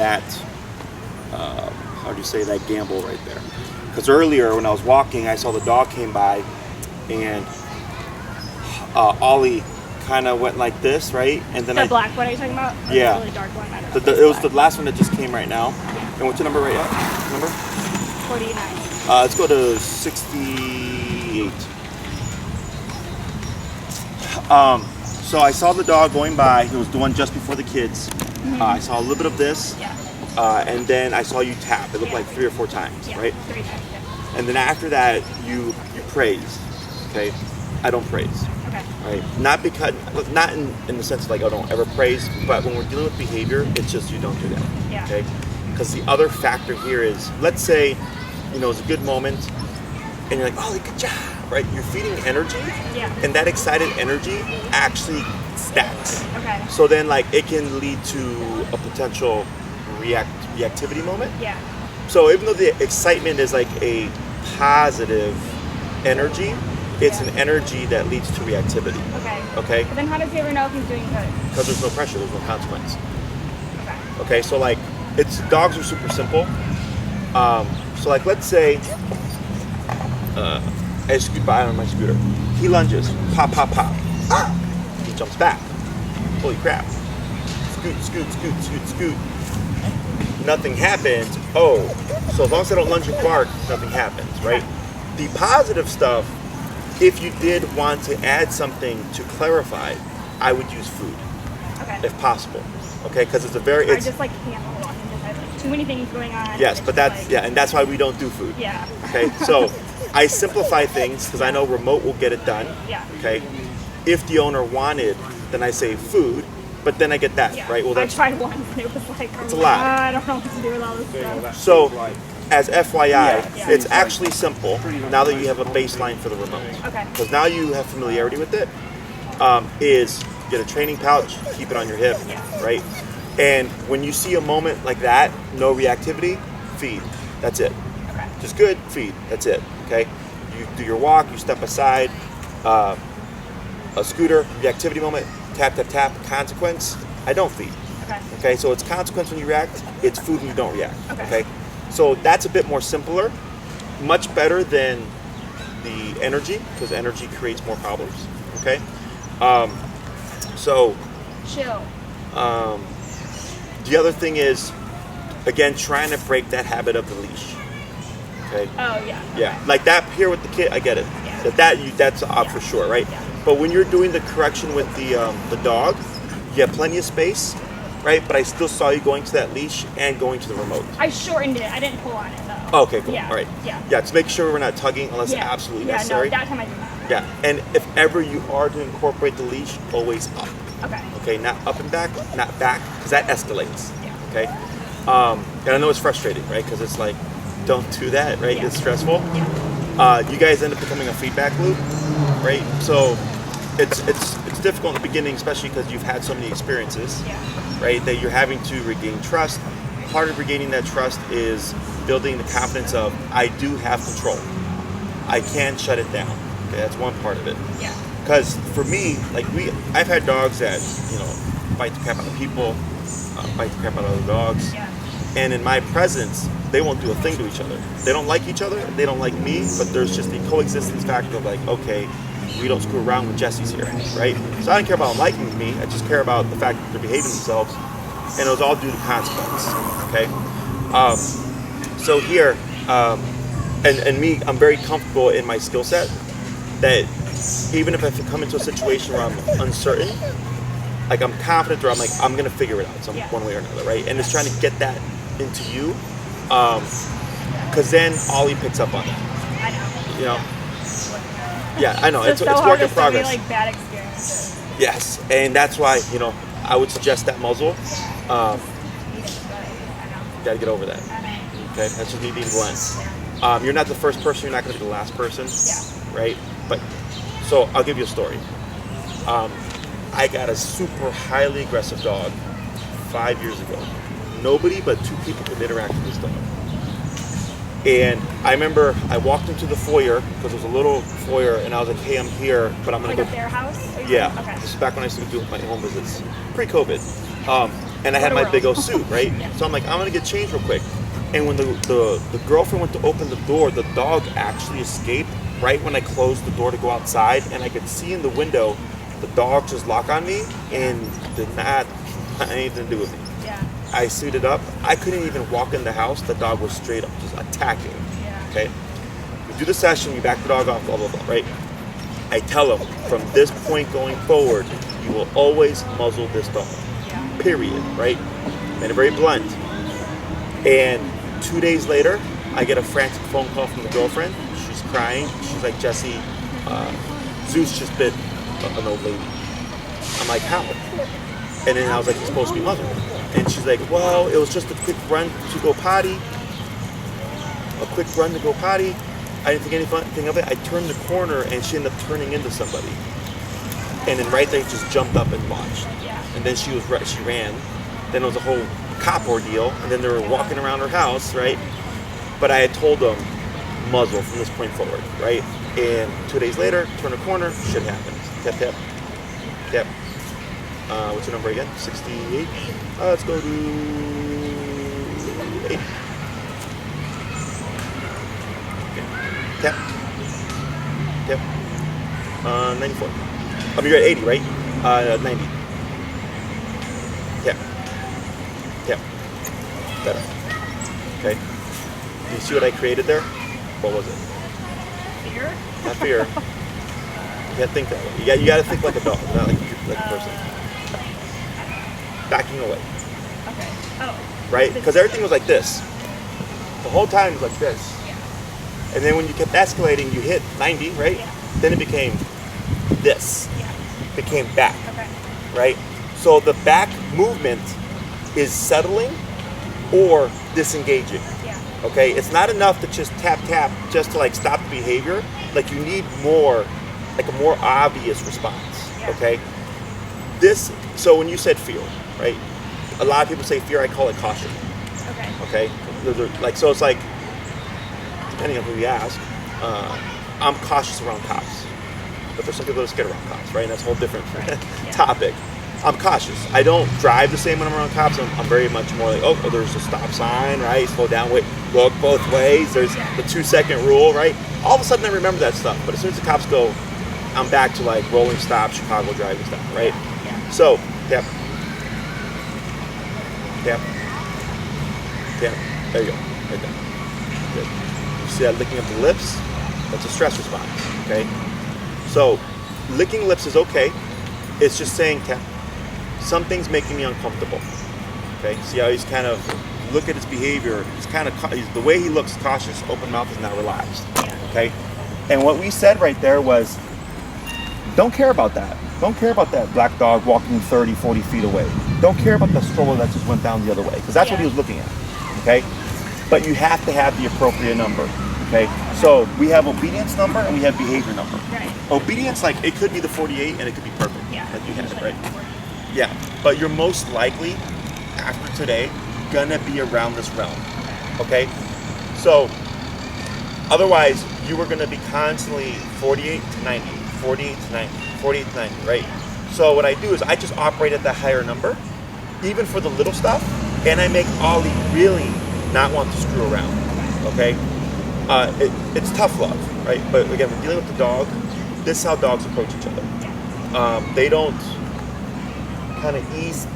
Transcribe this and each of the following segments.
that, how do you say, that gamble right there. Because earlier when I was walking, I saw the dog came by, and Ollie kind of went like this, right? And then the black one, are you talking about? Or yeah. The really dark one? I don't know. It was the last one that just came right now. Yeah. And what's your number right now? Number? 49. Let's go to 68. So I saw the dog going by. It was the one just before the kids. Mm-hmm. I saw a little bit of this. Yeah. And then I saw you tap. It looked like 3 or 4 times, Yeah, right? 3 times, yeah. And then after that, you praise. Okay? I don't praise. Okay. Right? Not in the sense of like I don't ever praise, but when we're dealing with behavior, it's just you don't do that. Yeah. Okay? Because the other factor here is, let's say, it's a good moment, and you're like, oh, good job, right? You're feeding energy, Yeah. and that excited energy actually stacks. Okay. So then, like, it can lead to a potential reactivity moment. Yeah. So even though the excitement is like a positive energy, it's an energy that leads to reactivity. Okay. Okay? But then how does he ever know if he's doing good? Because there's no pressure, there's no consequence. Okay. Okay, so like, dogs are super simple. So like, let's say, I scoot by on my scooter. He lunges, pop, pop, pop. He jumps back. Holy crap. Scoot, scoot, scoot, scoot, scoot. Nothing happens. Oh, so as long as I don't lunge and bark, nothing happens, right? The positive stuff, if you did want to add something to clarify, I would use food, if possible. Okay, because I just like can't hold on because I have like too many things going on. Yes, but and that's why we don't do food. Yeah. Okay, so I simplify things because I know remote will get it done. Yeah. Okay, if the owner wanted, then I say food, but then I get that, Yeah. right? Well, I tried once and it was like, it's a lot. I don't know what to do with all this stuff. So, as FYI, Yeah. it's actually simple now that you have a baseline for the remote. Okay. Because now you have familiarity with it, is get a training pouch, keep it on your hip, right? And when you see a moment like that, no reactivity, feed. That's it. Okay. Just good, feed. That's it. Okay? You do your walk, you step aside, a scooter, reactivity moment, tap, tap, tap, consequence, I don't feed. Okay. Okay, so it's consequence when you react, it's food when you don't react. Okay. So that's a bit more simpler, much better than the energy, because energy creates more problems. Okay? So Chill. the other thing is, again, trying to break that habit of the leash. Okay? Oh, yeah. Yeah, like that here with the kid, I get it. Yeah. That's for sure, right? Yeah. But when you're doing the correction with the dog, you have plenty of space, right? But I still saw you going to that leash and going to the remote. I shortened it. I didn't pull on it, though. Oh, okay, cool. Yeah. All right. Yeah. Yeah, to make sure we're not tugging unless absolutely necessary. Yeah, no, that time I did not. Yeah, and if ever you are to incorporate the leash, always up. Okay. Okay, not up and back, not back, because that escalates. Yeah. Okay? And I know it's frustrating, right? Because it's like, don't do that, right? Yeah. It's stressful. Yeah. You guys end up becoming a feedback loop, right? So it's difficult in the beginning, especially because you've had so many experiences, right? That you're having to regain trust. Part of regaining that trust is building the confidence of, I do have control. I can shut it down. Okay, that's one part of it. Yeah. Because for me, like I've had dogs that, bite the crap out of people, bite the crap out of other dogs. Yeah. And in my presence, they won't do a thing to each other. They don't like each other, they don't like me, but there's just the coexistence factor of like, okay, we don't screw around with Jesse's here, right? So I don't care about them liking me, I just care about the fact that they're behaving themselves, and it was all due to consequence, okay? So here, and me, I'm very comfortable in my skill set, that even if I come into a situation where I'm uncertain, like I'm confident, or I'm like, I'm gonna figure it out one way or another, right? And it's trying to get that into you, because then Ollie picks up on it. I know. You know? Yeah, I know. It's it's so work in hard progress. to like bad experiences. Yes, and that's why I would suggest that muzzle. You gotta get over that. Okay, that's just me being blunt. You're not the first person. You're not gonna be the last person. Yeah. Right? But so I'll give you a story. I got a super highly aggressive dog 5 years ago. Nobody but 2 people could interact with this dog. And I remember I walked into the foyer, because there was a little foyer, and I was like, hey, I'm here, but I'm going to Like go. at their house? Yeah. Okay. This is back when I used to do my home visits, pre-COVID. And I had What a my big world. old suit, right? Yeah. So I'm like, I'm gonna get changed real quick. And when the girlfriend went to open the door, the dog actually escaped right when I closed the door to go outside, and I could see in the window the dog just lock on me and did not have anything to do with me. Yeah. I suited up. I couldn't even walk in the house. The dog was straight up just attacking. Yeah. Okay? We do the session, we back the dog off, blah, blah, blah, right? I tell him, from this point going forward, you will always muzzle this dog. Yeah. Period, right? Made it very blunt. And 2 days later, I get a frantic phone call from the girlfriend. She's crying. She's like, Jesse, Zeus just bit an old lady. I'm like, how? And then I was like, it's supposed to be muzzled. And she's like, well, it was just a quick run to go potty. A quick run to go potty. I didn't think anything of it. I turned the corner and she ended up turning into somebody. And then right there, just jumped up and launched. Yeah. And then she ran. Then it was a whole cop ordeal. And then they were walking around her house, right? But I had told them, muzzle from this point forward, right? And 2 days later, turn a corner, shit happens. Tap, tap. Tap. What's your number again? 68? Let's go to 80. Okay. Tap. Tap. 94. I mean, you're at 80, right? 90. Tap. Tap. Better. Okay. You see what I created there? What was it? Fear? Not fear. You can't think that way. You gotta think like a dog, not like a person. Backing away, Okay. Oh. right? Because everything was like this. The whole time it was like this. Yeah. And then when you kept escalating, you hit 90, right? Yeah. Then it became this. Yeah. Became back, Okay. right? So the back movement is settling or disengaging. Yeah. Okay, it's not enough to just tap just to like stop the behavior. Like you need more, like a more obvious response. Yeah. Okay, so when you said fear, right? A lot of people say fear. I call it caution. Okay. Okay, so it's like depending on who you ask. I'm cautious around cops, but there's some people that are scared around cops, right? And that's a whole different Yeah. topic. I'm cautious. I don't drive the same when I'm around cops. I'm very much more like, oh, there's a stop sign, right? Slow down, wait, look both ways. There's the 2-second rule, right? All of a sudden I remember that stuff. But as soon as the cops go, I'm back to like rolling stop, Chicago driving stop, right? Yeah. So, tap. Tap. Tap. There you go. Right there. Good. You see that licking of the lips? That's a stress response, okay? So, licking lips is okay. It's just saying tap. Something's making me uncomfortable. Okay, see how he's kind of look at his behavior. He's kind of the way he looks cautious. Open mouth is not relaxed. Yeah. Okay, and what we said right there was, don't care about that. Don't care about that black dog walking 30, 40 feet away. Don't care about the stroller that just went down the other way because that's what he was looking at. Okay, but you have to have the appropriate number. Okay, so we have obedience number and we have behavior number. Right. Obedience, like it could be the 48 and it could be perfect. Yeah. Like you had it, right? Yeah, but you're most likely, after today, gonna be around this realm, okay? So, otherwise, you were gonna be constantly 48 to 90, 48 to 90, 48 to 90, right? So what I do is I just operate at the higher number, even for the little stuff, and I make Ollie really not want to screw around, okay? It's tough love, right? But again, we're dealing with the dog. This is how dogs approach each other. They don't kind of ease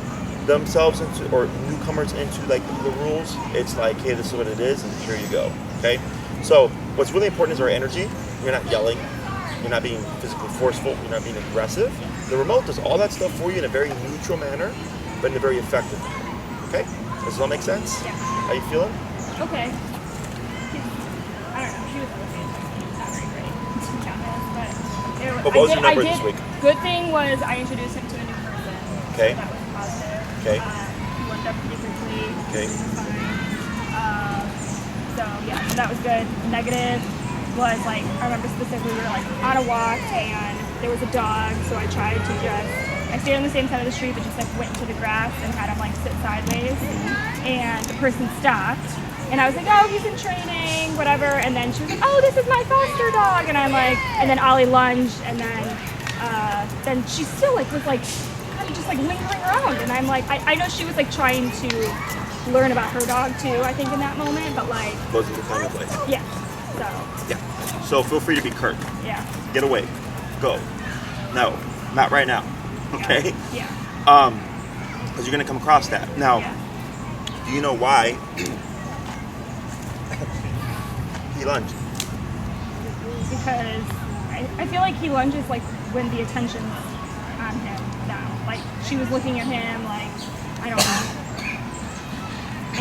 themselves into, or newcomers into like the rules. It's like, hey, this is what it is, and here you go. Okay. So what's really important is our energy. You're not yelling. You're not being physically forceful. You're not being aggressive. The remote does all that stuff for you in a very neutral manner, but in a very effective manner. Okay. Does that make sense? Yeah. How you feeling? Okay. I don't know. She was not very great, to be honest, but What was your number this week? Good thing was I introduced him to a new person. Okay. So that was positive. Okay. He warmed up pretty quickly. Okay. He was fine. So yeah, so that was good. Negative was like, I remember specifically we were like on a walk and there was a dog, so I tried to I stayed on the same side of the street but just like went into the grass and had him like sit sideways, and the person stopped and I was like, oh, he's in training, whatever, and then she was like, oh, this is my foster dog, and I'm like, and then Ollie lunged, and then she still like was like kind of just like lingering around. And I'm like, I know she was like trying to learn about her dog too, I think in that moment, but like. Wasn't the time and place. Yeah, so. Yeah. So feel free to be curt. Yeah. Get away. Go. No, not right now. Okay? Yeah. Because you're going to come across that. Now, do you know why he lunged? Because I feel like he lunges like when the attention's on him now. Like she was looking at him like, I don't know.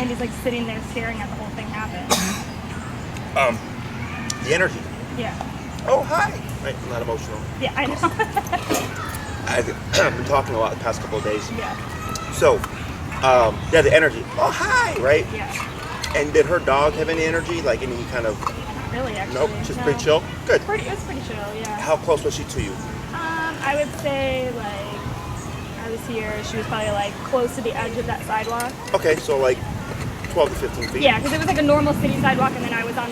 And he's like sitting there staring at the whole thing happen. The energy. Yeah. Oh, hi. Right, I'm not emotional. Yeah, I know. I've been talking a lot the past couple of days. Yeah. So, yeah, the energy. Oh, hi, right? Yeah. And did her dog have any energy? Like any kind of... Not really, actually. Nope, just pretty chill? Good. It was pretty chill, yeah. How close was she to you? I would say like, I was here, she was probably like close to the edge of that sidewalk. Okay, so like 12 to 15 feet. Yeah, because it was like a normal city sidewalk and then I was on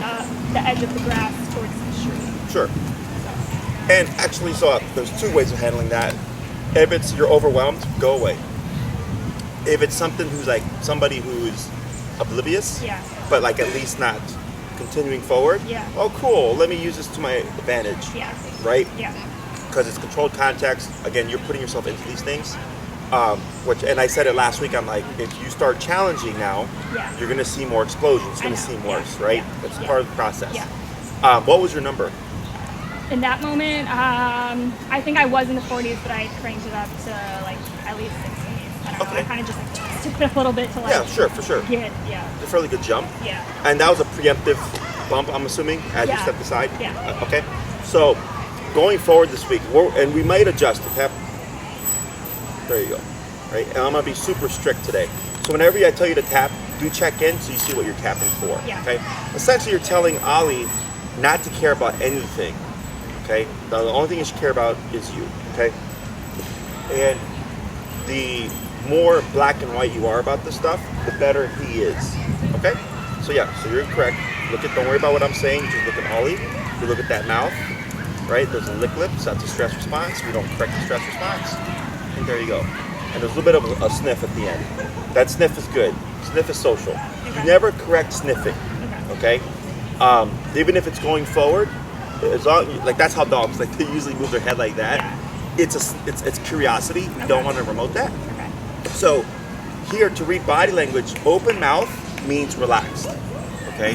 the edge of the grass towards the street. Sure. And actually, so there's two ways of handling that. If it's you're overwhelmed, go away. If it's something who's like somebody who's oblivious, Yeah. but like at least not continuing forward. Yeah. Oh, cool. Let me use this to my advantage. Yeah. Right? Yeah. Because it's controlled context. Again, you're putting yourself into these things. And I said it last week. I'm like, if you start challenging now, Yeah. you're going to see more explosions. It's I going to know. seem Yeah. worse, right? Yeah. That's Yeah. part of the process. Yeah. What was your number? In that moment, I think I was in the 40s, but I cranked it up to like at least 60s. I don't know. I kind of just like took it a little bit to like. Yeah, sure, for sure. Get, yeah. It's a fairly good jump. Yeah. And that was a preemptive bump, I'm assuming, as you Yeah. stepped aside? Yeah. Okay. So, going forward this week, and we might adjust it. There you go. Right? And I'm going to be super strict today. So whenever I tell you to tap, do check in so you see what you're tapping for. Yeah. Okay? Essentially, you're telling Ollie not to care about anything. Okay? The only thing you should care about is you. Okay? And the more black and white you are about this stuff, the better he is. Okay? So yeah, so you're correct. Don't worry about what I'm saying. Just look at Ollie. You look at that mouth. Right? There's a lick lip. So that's a stress response. We don't correct the stress response. And there you go. And there's a little bit of a sniff at the end. That sniff is good. Sniff is social. You never correct sniffing. Okay? Even if it's going forward, as long, like that's how dogs like they usually move their head like that. Yeah. It's curiosity. You don't want to remote that. Okay. So here to read body language, open mouth means relaxed. Okay?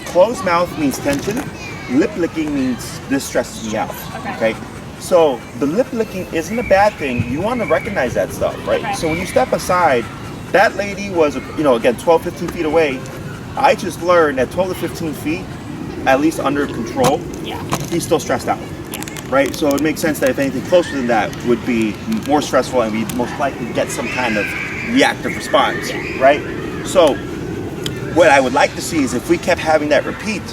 Closed mouth means tension. Lip licking means this stresses me out. Okay? So the lip licking isn't a bad thing. You want to recognize that stuff, right? Okay. So when you step aside, that lady was, again, 12, 15 feet away. I just learned at 12 to 15 feet, at least under control, Yeah. he's still stressed out, Yeah. right? So it makes sense that if anything closer than that would be more stressful and we'd most likely get some kind of reactive response, right? So what I would like to see is if we kept having that repeat,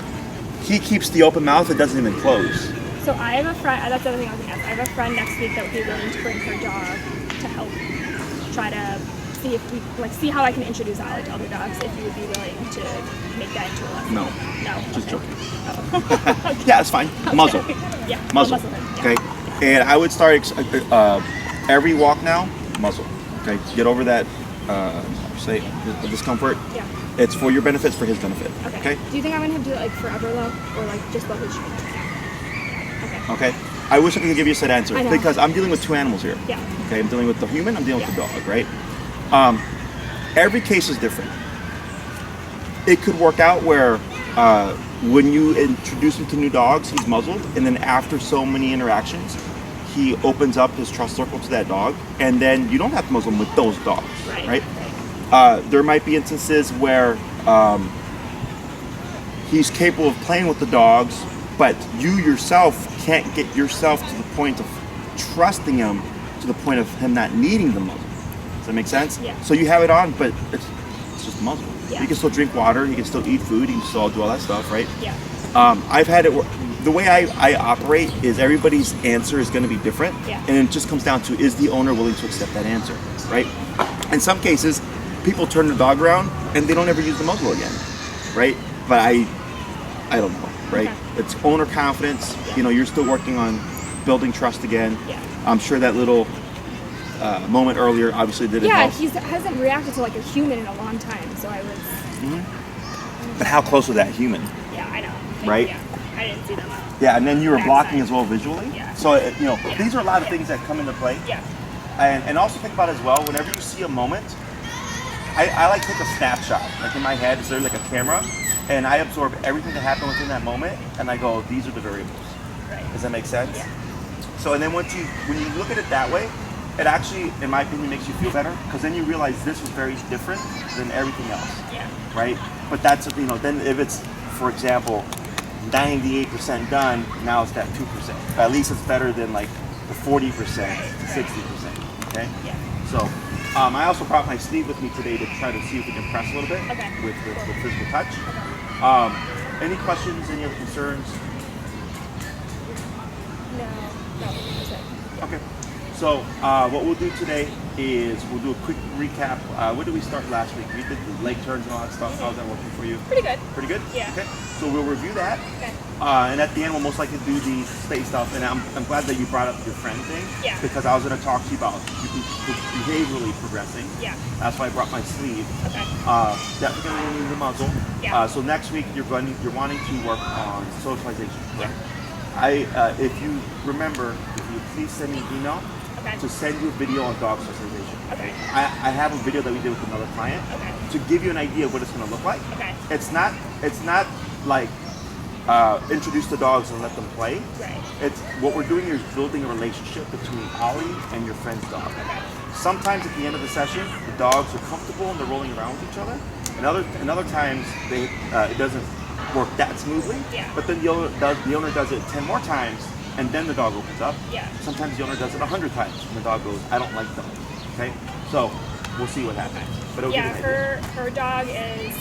he keeps the open mouth, it doesn't even close. So I have a friend, that's the other thing I was going to ask. I have a friend next week that would be willing to bring her dog to help try to see if we, see how I can introduce Ollie to other dogs, if you would be willing to make that into a lesson. No. No? Just Okay. joking. Oh. Yeah, it's fine. Muzzle. Yeah. Muzzle. I'll him. Yeah. Okay. And I would start every walk now, muzzle. Okay. Get over that, say, the discomfort. Yeah. It's for your benefit, it's for his benefit. Okay. Do you think I'm going to have to do it forever though? Or just let her treat? Okay. I wish I could give you a set answer I know. because I'm dealing with two animals here. Yeah. Okay. I'm dealing with the human. I'm dealing with the dog. Right. Every case is different. It could work out where when you introduce him to new dogs, he's muzzled, and then after so many interactions, he opens up his trust circle to that dog, and then you don't have to muzzle him with those dogs. Right. There might be instances where he's capable of playing with the dogs, but you yourself can't get yourself to the point of trusting him to the point of him not needing the muzzle. Does that make sense? Yeah. So you have it on, but it's just a muzzle. Yeah. He can still drink water, he can still eat food, he can still do all that stuff, right? Yeah. I've had it, the way I operate is everybody's answer is going to be different. Yeah. And it just comes down to, is the owner willing to accept that answer, right? In some cases, people turn the dog around and they don't ever use the muzzle again, right? But I don't know, right? Okay. It's owner confidence. Yeah. You're still working on building trust again. Yeah. I'm sure that little moment earlier obviously didn't help. He hasn't reacted to like a human in a long time, so I was. But how close was that human? Yeah, I know. Right? Yeah, I didn't see them. Yeah, and then you were blocking Backside. as well visually. Yeah. So, these are a lot of things that come into play. Yeah. And also think about as well, whenever you see a moment, I like to take a snapshot. Like in my head, is there like a camera? And I absorb everything that happened within that moment, and I go, these are the variables. Right. Does that make sense? Yeah. So, and then when you look at it that way, it actually, in my opinion, makes you feel better, because then you realize this was very different than everything else. Yeah. Right? But that's, then if it's, for example, 98% done, now it's that 2%. But at least it's better than like the 40% to 60%. Okay? Yeah. So, I also brought my sleeve with me today to try to see if we can press a little bit with physical touch. Any questions, any other concerns? No, that's it. Okay. So what we'll do today is we'll do a quick recap. What did we start last week? We did the leg turns and all that stuff. How's that working for you? Pretty good. Pretty good? Yeah. Okay. So we'll review that. Okay. And at the end, we'll most likely do the stay stuff. And I'm glad that you brought up your friend thing. Yeah. Because I was going to talk to you about behaviorally progressing. Yeah. That's why I brought my sleeve. Okay. Definitely going to need the muzzle. Yeah. So next week, you're wanting to work on socialization, correct? If you remember, if you please send me an email to send you a video on dog socialization. Okay. I have a video that we did with another client to give you an idea of what it's going to look like. Okay. It's not like introduce the dogs and let them play. Right. It's what we're doing here is building a relationship between Ollie and your friend's dog. Okay. Sometimes at the end of the session, the dogs are comfortable and they're rolling around with each other. And other times it doesn't work that smoothly. Yeah. But then the owner does it 10 more times, and then the dog opens up. Yeah. Sometimes the owner does it 100 times, and the dog goes, I don't like them. Okay? So we'll see what happens. But it'll give you an idea. her dog is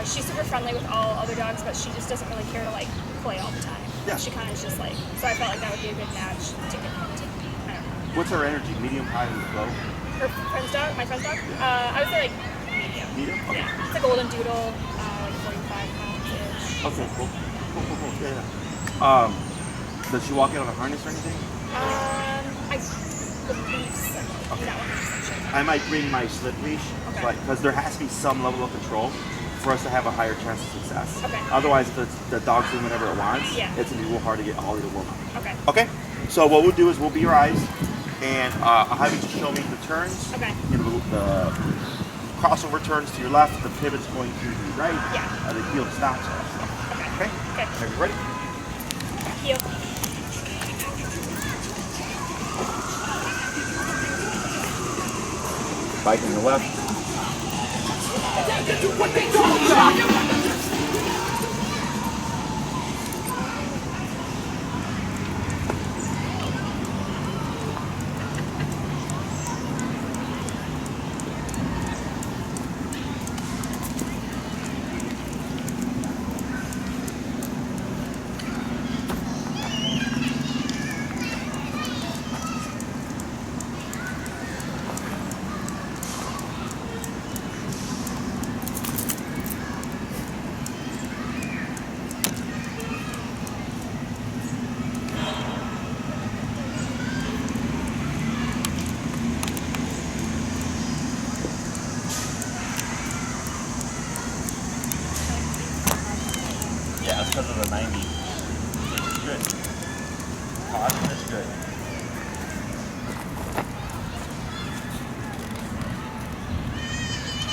she's super friendly with all other dogs, but she just doesn't really care to like play all the time. Yeah. She kind of is just like, so I felt like that would be a good match to get him to, I don't know. What's her energy? Medium, high, low? Her friend's dog, my friend's dog? I would say like medium. Medium? Okay. Yeah. It's a golden doodle, like 45 pounds-ish. Okay, cool. Cool. Yeah. Does she walk in on a harness or anything? I believe so. Okay. Not 100% sure. I might bring my slip leash, because there has to be some level of control for us to have a higher chance of success. Okay. Otherwise, if the dog's doing whatever it wants, Yeah. it's going to be real hard to get Ollie to warm up. Okay. Okay? So what we'll do is we'll be your eyes, and I'll have you just show me the turns. Okay. The crossover turns to your left, the pivot's going to the right, Yeah. the heel stops, all that stuff. Okay? Okay. Are you ready? Heel. Bike on the left. Yeah, that's because of the 90. Good. Caution is good.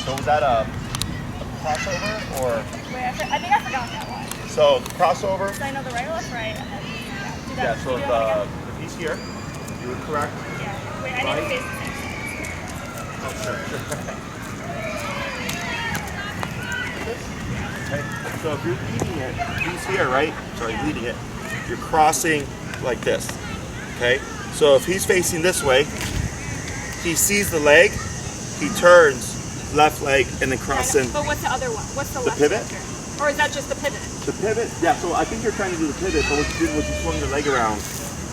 So was that a crossover or? Wait, I think I forgot that one. So crossover. So I know the right or left, right, and then do that. Yeah. So do that again. the piece here, you were correct. Yeah. Wait, I need to face the same side. Oh, sure. Okay. So if you're leading it, he's here, right? Sorry, leading it. You're crossing like this. Okay. So if he's facing this way, he sees the leg, he turns left leg and then crosses in. But what's the other one? What's the left pivot? turn? Or is that just the pivot? The pivot, yeah. So I think you're trying to do the pivot, but what you did was you swung your leg around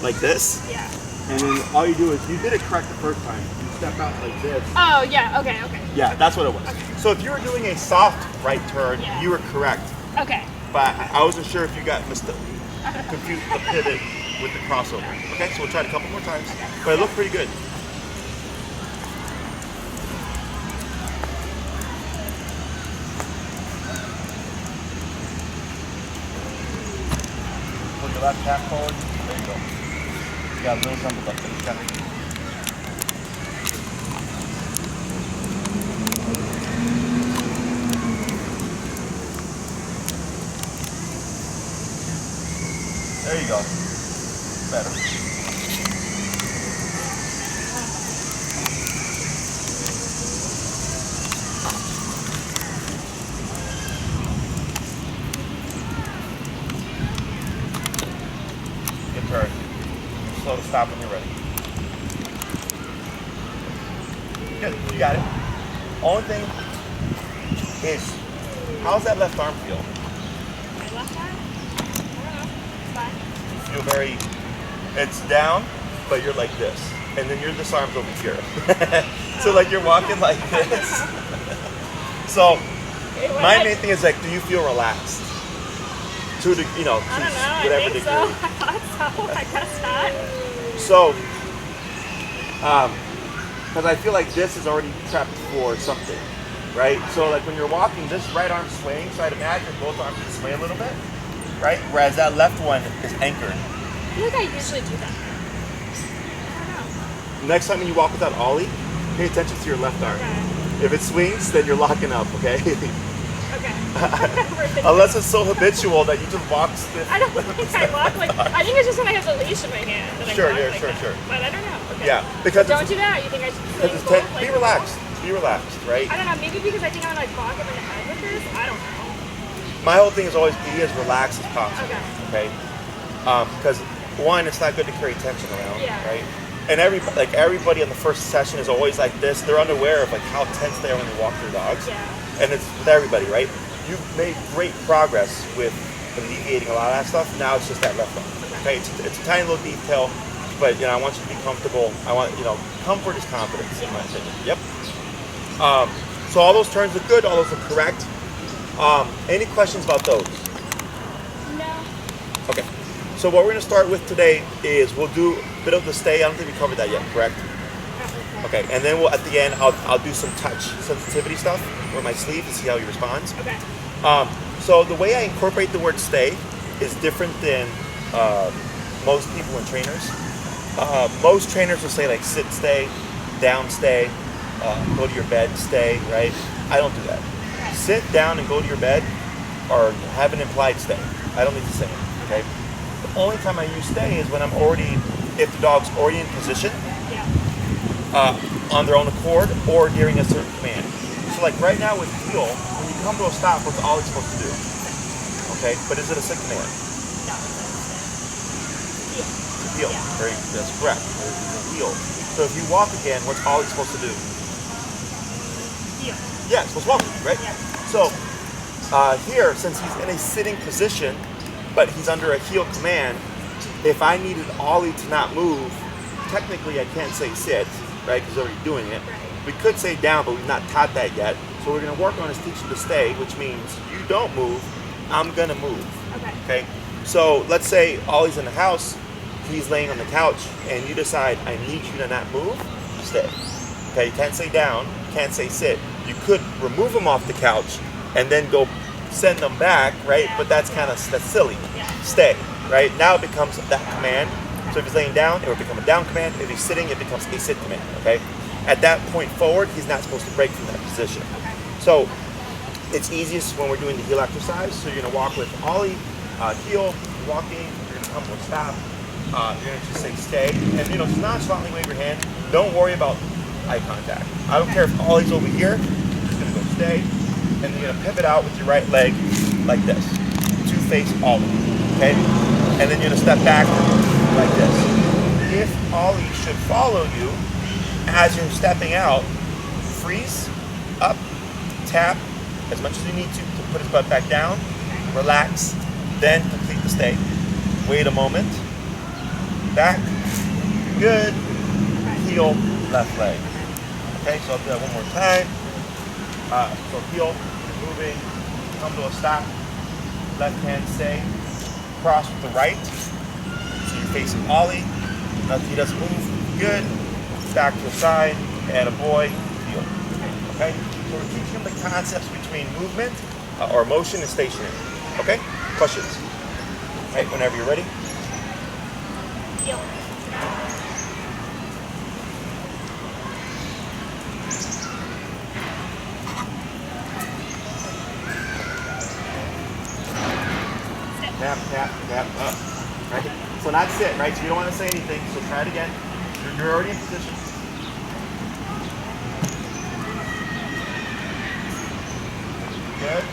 like this, Yeah. and then all you do is you did it correct the first time. You step out like this. Oh, yeah. Okay. Yeah, that's what it was. Okay. So if you were doing a soft right turn, you were correct. Okay. But I wasn't sure if you got confused with the pivot with the crossover. Okay, so we'll try it a couple more times. But it looked pretty good. Put the left calf forward. There you go. You got a little jump above the calf. There you go. Better. Good turn. Slow to stop when you're ready. Good. You got it. Only thing is, how's that left arm feel? My left arm? I don't know. It's fine. Feel very, it's down, but you're like this. And then this arm's over here. So like you're walking like this. So my main thing is like, do you feel relaxed? To the, I don't know, whatever I think degree. so. I thought so. I guess not. So, because I feel like this is already prepped for something, right? So like when you're walking, this right arm's swaying, so I'd imagine both arms can sway a little bit. Right? Whereas that left one is anchored. I feel like I usually do that. I don't know. Next time when you walk without Ollie, pay attention to your left arm. Okay. If it swings, then you're locking up, okay? Okay. Unless it's so habitual that you just walk stiff. I don't think I walk like. I think it's just when I have the leash in my hand that Sure, I walk yeah, like sure, that. sure. But I don't know. Okay. Yeah, because Don't do that. You think I should swing both, be like, relaxed. Be relaxed, right? I don't know. Maybe because I think I'm like bonk him in the head with this. I don't know. My whole thing is always be as relaxed as possible. Okay. Because one, it's not good to carry tension around, Yeah. right? And everybody in the first session is always like this. They're unaware of like how tense they are when they walk their dogs. Yeah. And it's with everybody, right? You've made great progress with alleviating a lot of that stuff. Now it's just that left arm. Okay, it's a tiny little detail, but I want you to be comfortable. I want comfort is confidence in my opinion. Yep. So all those turns look good. All those look correct. Any questions about those? No. Okay. So what we're going to start with today is we'll do a bit of the stay. I don't think we covered that yet, correct? Okay. And then at the end, I'll do some touch sensitivity stuff with my sleeve to see how he responds. Okay. So the way I incorporate the word stay is different than most people and trainers. Most trainers will say like sit, stay, down, stay, go to your bed, stay, right? I don't do that. Sit down and go to your bed or have an implied stay. I don't need to say it, okay? The only time I use stay is when if the dog's already in position, on their own accord, or during a certain command. So like right now with heel, when you come to a stop, what's Ollie's supposed to do? Okay, but is it a sit command? No. Heel. Yeah. That's correct. It's a heel. So if you walk again, what's Ollie supposed to do? Heel. Yeah, it's supposed to walk, right? Yeah. So here, since he's in a sitting position, but he's under a heel command, if I needed Ollie to not move, technically I can't say sit, right, because he's already doing it. Right. We could say down, but we've not taught that yet. So we're going to work on is teaching to stay, which means you don't move, I'm going to move. Okay? So let's say Ollie's in the house, he's laying on the couch, and you decide, I need you to not move, stay. Okay, you can't say down, you can't say sit. You could remove him off the couch and then go send them back, right? Yeah. But that's silly. Yeah. Stay, right? Now it becomes that command. So if he's laying down, it would become a down command. If he's sitting, it becomes a sit command, okay? At that point forward, he's not supposed to break from that position. Okay. So it's easiest when we're doing the heel exercise. So you're gonna walk with Ollie, heel, walking, you're gonna come to a stop. You're gonna just say stay. And just nonchalantly wave your hand. Don't worry about eye contact. I don't care if Ollie's over here, you're just gonna go stay. And then you're gonna pivot out with your right leg like this. To face Ollie, okay? And then you're gonna step back like this. If Ollie should follow you, as you're stepping out, freeze, up, tap, as much as you need to put his butt back down, relax, then complete the stay. Wait a moment, back, good, heel, left leg. Okay, so I'll do that one more time. So heel, moving, come to a stop, left hand stay, cross with the right, so you facing Ollie. He doesn't move. Good. Back to the side. Attaboy. Heel. Okay? So we're teaching him the concepts between movement or motion and stationary. Okay? Questions? Right, whenever you're ready. Heel. Tap, tap, tap, up. Right? So not sit, right? So you don't want to say anything. So try it again. You're already in position. Good.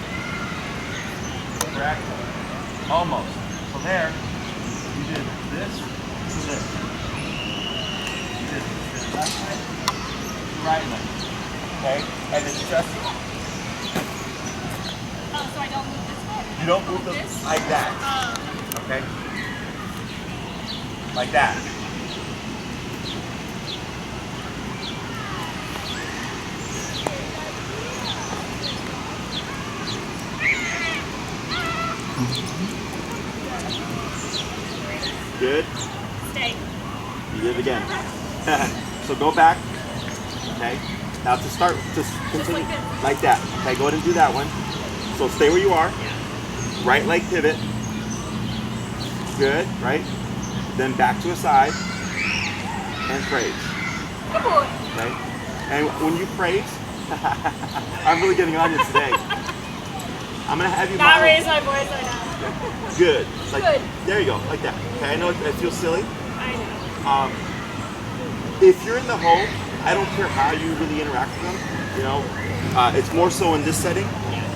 Correct. Almost. So there, you did this to this. You did this left leg to right leg. Okay? And it's just, Oh, so I don't move this way? you don't move them like that. Okay? Like that. Good. Stay. You did it again. So go back. Okay. Now to start, just continue like that. Okay, go ahead and do that one. So stay where you are. Right leg pivot. Good, right? Then back to a side and praise. Good boy. Okay? And when you praise, I'm really getting on you today. I'm gonna have you Not model. raise my voice right now. Good. Like, Good. There you go, like that. Okay, I know it feels silly. I know. If you're in the home, I don't care how you really interact with them. You know, it's more so in this setting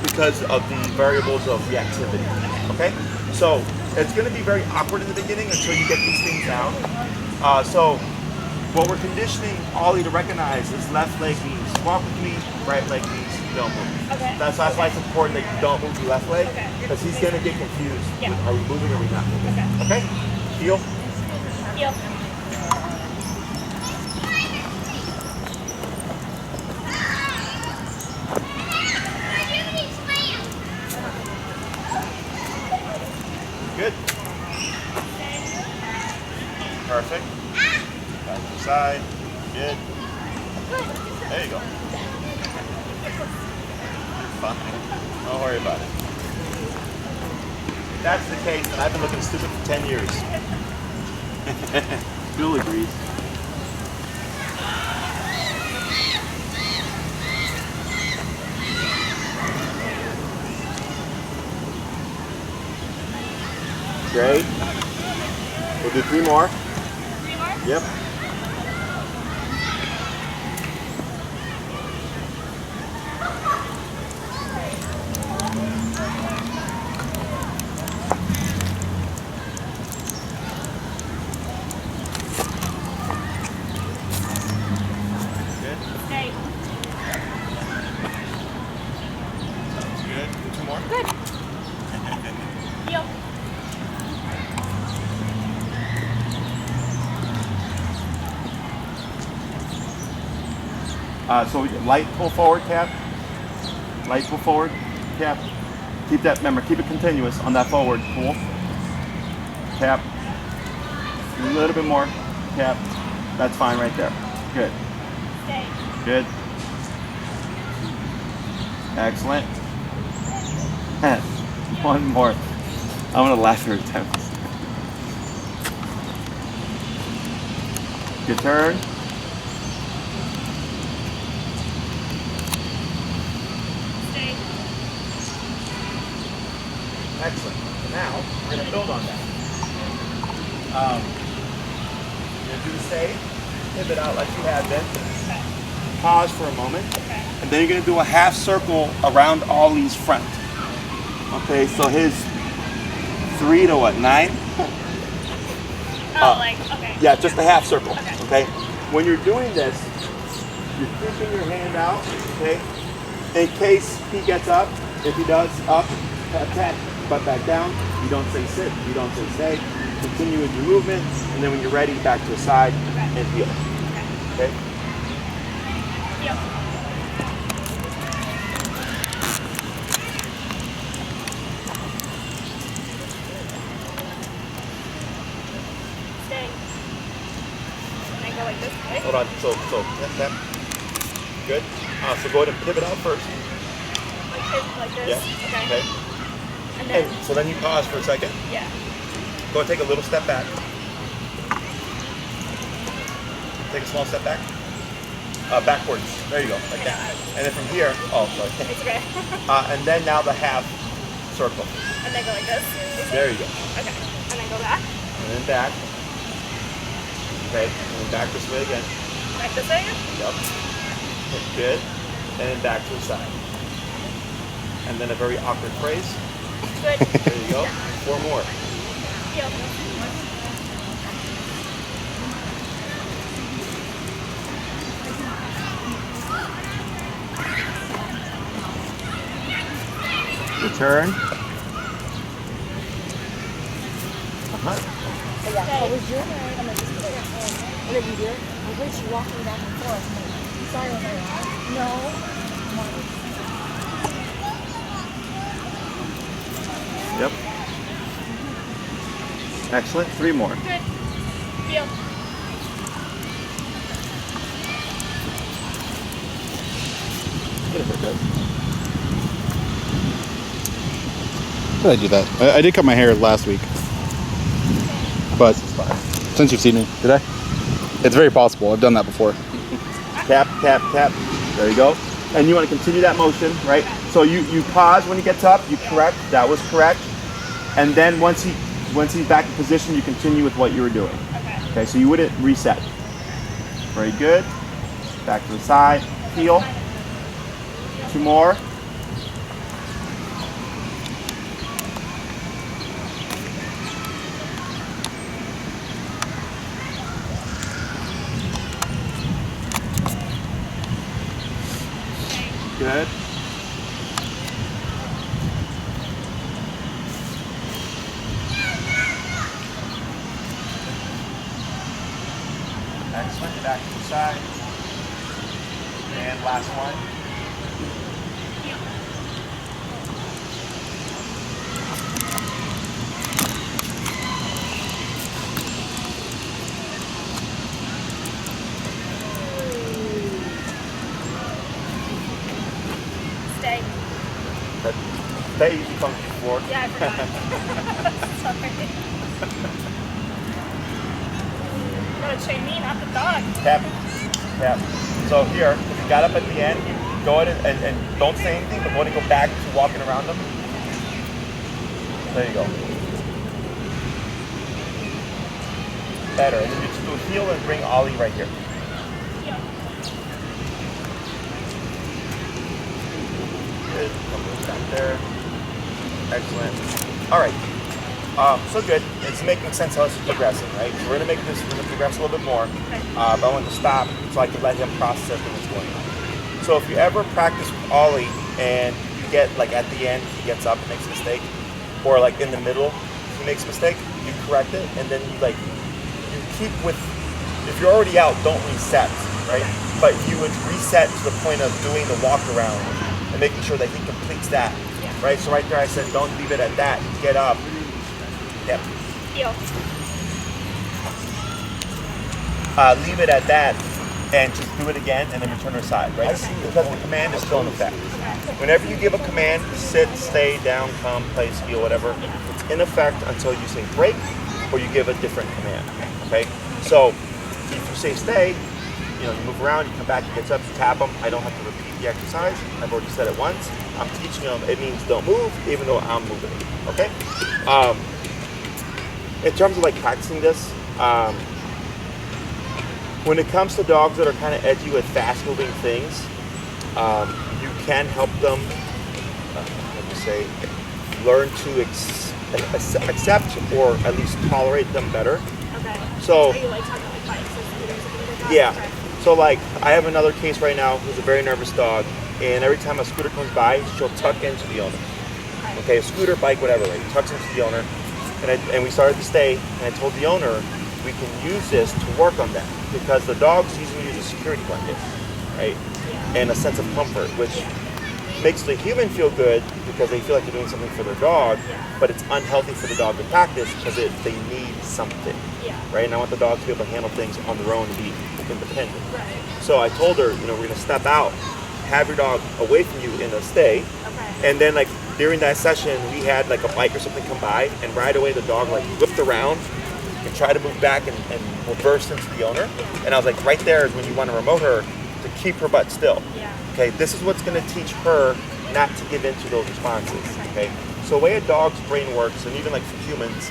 because of the variables of reactivity. Okay, so it's going to be very awkward in the beginning until you get these things down. So what we're conditioning Ollie to recognize is left leg means walk with me, right leg means don't move. Okay. That's why it's important that you don't move your left leg because he's going to get confused. Yeah. With, are we moving or are we not moving? Okay. Okay? Heel. Heel. Good. Perfect. Back to the side. Good. There you go. You're fine. Don't worry about it. If that's the case, then I've been looking stupid for 10 years. Bill agrees. Great. We'll do 3 more. 3 more? Yep. Good. Stay. Sounds good. Do 2 more. Good. Heel. So light pull forward, tap. Light pull forward, tap. Keep that, remember, keep it continuous on that forward pull. Tap. A little bit more, tap. That's fine right there. Good. Stay. Good. Excellent. One more. I'm gonna laugh every time. Good turn. Stay. Excellent. Now, we're going to build on that. You're going to do the stay, pivot out like you had been. Okay. Pause for a moment. Okay. And then you're going to do a half circle around Ollie's front. Okay, so his 3 to what, 9? Okay. Yeah, just a half circle. Okay. Okay? When you're doing this, you're keeping your hand out, okay? In case he gets up, if he does, up, tap, tap, butt back down. You don't say sit, you don't say stay. Continue with your movement, and then when you're ready, back to the side and heel. Okay? Heel. go like this way. Hold on. So tap. Good. So go ahead and pivot out first. Like this? Yeah. Okay. And And then, so then you pause for a second. yeah. Go and take a little step back. Take a small step back. Backwards. There you go, like that. And then from here, sorry. It's okay. And then now the half circle. And then go like this. There you go. Okay. And then go back. And then back. Okay. And then back this way again. Back this way. Yep. Good. And then back to the side. And then a very awkward phrase. Good. There you go. 4 more. Heel. Return. How was your night? I'm like, just put your phone. What did you do? I heard you walking back and forth. I'm like, sorry, was I wrong? No. Yep. Excellent. 3 more. Good. Heel. Get a haircut. How did I do that? I did cut my hair last week. But since you've seen me, did I? It's very possible. I've done that before. Tap, tap, tap. There you go. And you want to continue that motion, right? So you pause when he gets up, you correct, that was correct. And then once he's back in position, you continue with what you were doing. Okay, so you wouldn't reset. Very good. Back to the side. Heel. 2 more. Good. Excellent. Back to the side. And last one. Stay. That usually comes before. Yeah, I forgot. Sorry. You gotta train me, not the dog. Tap. Tap. So here, if you got up at the end, you go ahead and don't say anything, but go ahead and go back to walking around them. There you go. Better. And then you just do a heel and bring Ollie right here. Good. Back there. Excellent. All right. So good. It's making sense how this is progressing, right? So we're gonna progress a little bit more. But I want to stop so I can let him process everything that's going on. So if you ever practice with Ollie and you get like at the end he gets up and makes a mistake, or like in the middle he makes a mistake, you correct it, and then you keep with. If you're already out, don't reset, right? But you would reset to the point of doing the walk around and making sure that he completes that, right? So right there I said don't leave it at that. Get up. Yep. Heel. Leave it at that and just do it again and then return to the side, right? Because the command is still in effect. Whenever you give a command, sit, stay, down, come, place, heel, whatever, it's in effect until you say break or you give a different command, okay? So if you say stay, you move around, you come back, he gets up, you tap him. I don't have to repeat the exercise. I've already said it once. I'm teaching him it means don't move, even though I'm moving, okay? In terms of like practicing this, when it comes to dogs that are kind of edgy with fast-moving things, you can help them, learn to accept or at least tolerate them better. Okay. So, Are you like talking like bikes or scooters or something like that? yeah. Okay. So like, I have another case right now who's a very nervous dog, and every time a scooter comes by, she'll tuck into the owner. Okay, a scooter, bike, whatever, right? Tucks into the owner. And we started to stay, and I told the owner, we can use this to work on that because the dogs usually use a security blanket, right? Yeah. And a sense of comfort, which makes the human feel good because they feel like they're doing something for their dog, but it's unhealthy for the dog to practice because they need something, right? And I want the dog to be able to handle things on their own and be independent. Right. So I told her, we're going to step out, have your dog away from you in a stay, and then like during that session, we had like a bike or something come by, and right away the dog like whipped around and tried to move back and reverse into the owner. And I was like, right there is when you want to remote her to keep her butt still. Okay, this is what's going to teach her not to give into those responses. Okay, so the way a dog's brain works, and even like for humans,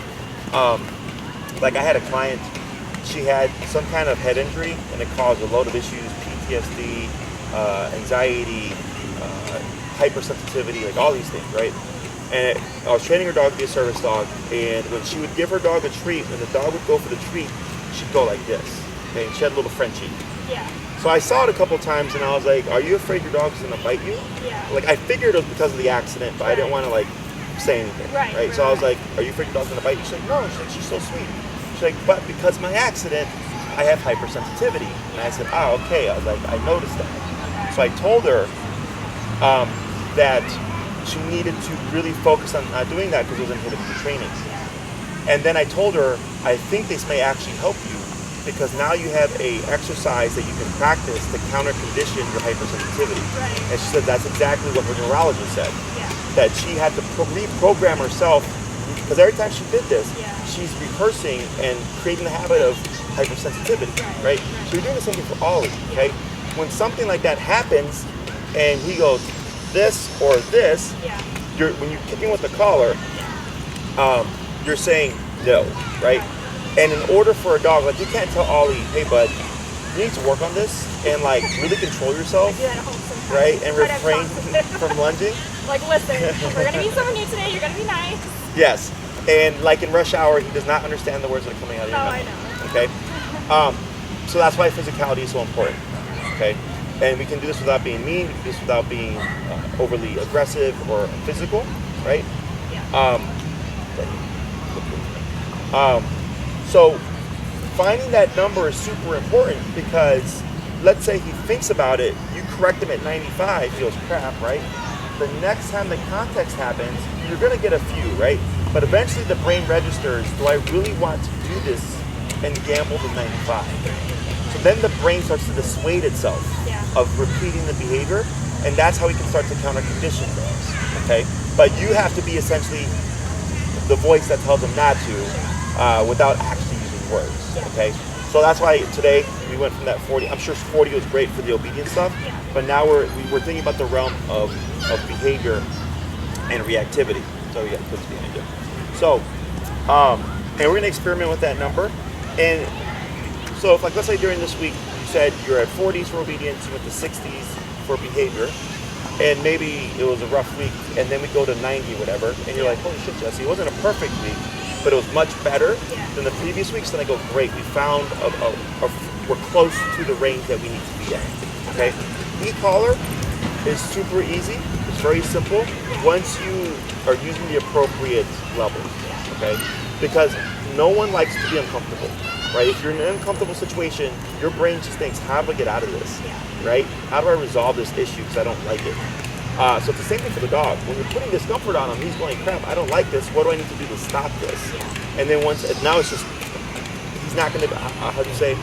like I had a client, she had some kind of head injury, and it caused a load of issues, PTSD, anxiety, hypersensitivity, like all these things, right? And I was training her dog to be a service dog, and when she would give her dog a treat, when the dog would go for the treat, she'd go like this. Okay, and she had a little Frenchie. So I saw it a couple times, and I was like, "Are you afraid your dog's gonna bite you?" Like I figured it was because of the accident, but I didn't want to like say anything. Right. So I was like, "Are you afraid your dog's gonna bite you?" She's like, "No." She's like, "She's so sweet." She's like, "But because of my accident, I have hypersensitivity." And I said, "Oh, okay." I was like, "I noticed that." So I told her that she needed to really focus on not doing that because it was inhibiting the training. And then I told her, I think this may actually help you because now you have a exercise that you can practice to counter condition your hypersensitivity. And she said that's exactly what her neurologist said. That she had to reprogram herself because every time she did this, she's rehearsing and creating the habit of hypersensitivity, right? So you're doing the same thing for Ollie, okay? When something like that happens and he goes this or this, when you're kicking with the collar, you're saying no, right? And in order for a dog, like you can't tell Ollie, hey bud, you need to work on this and like really control yourself, right? And refrain from lunging. Like, listen, we're gonna meet someone new today, you're gonna be nice. Yes, and like in rush hour, he does not understand the words that are coming out of your mouth. I know. Okay, so that's why physicality is so important. Okay, and we can do this without being mean. We can do this without being overly aggressive or physical, right? So finding that number is super important because let's say he thinks about it, you correct him at 95, feels crap, right? The next time the context happens, you're gonna get a few, right? But eventually the brain registers, do I really want to do this and gamble to 95? So then the brain starts to dissuade itself of repeating the behavior, and that's how we can start to counter condition those, okay? But you have to be essentially the voice that tells them not to, without actually using words, okay? So that's why today we went from that 40. I'm sure 40 was great for the obedience stuff, but now we're thinking about the realm of behavior and reactivity. So yeah, puts behind it. So, and we're gonna experiment with that number. And so if like, let's say during this week, you said you're at 40s for obedience, you went to 60s for behavior, and maybe it was a rough week, and then we go to 90 whatever, and you're like, holy shit, Jesse, it wasn't a perfect week, but it was much better than the previous weeks. Then I go, great, we found we're close to the range that we need to be at, okay? E-collar is super easy, it's very simple, once you are using the appropriate levels, okay? Because no one likes to be uncomfortable, right? If you're in an uncomfortable situation, your brain just thinks, how do I get out of this, right? How do I resolve this issue because I don't like it? So it's the same thing for the dog. When you're putting discomfort on him, he's going, crap, I don't like this. What do I need to do to stop this? And then now it's just, he's not going to, how do you say,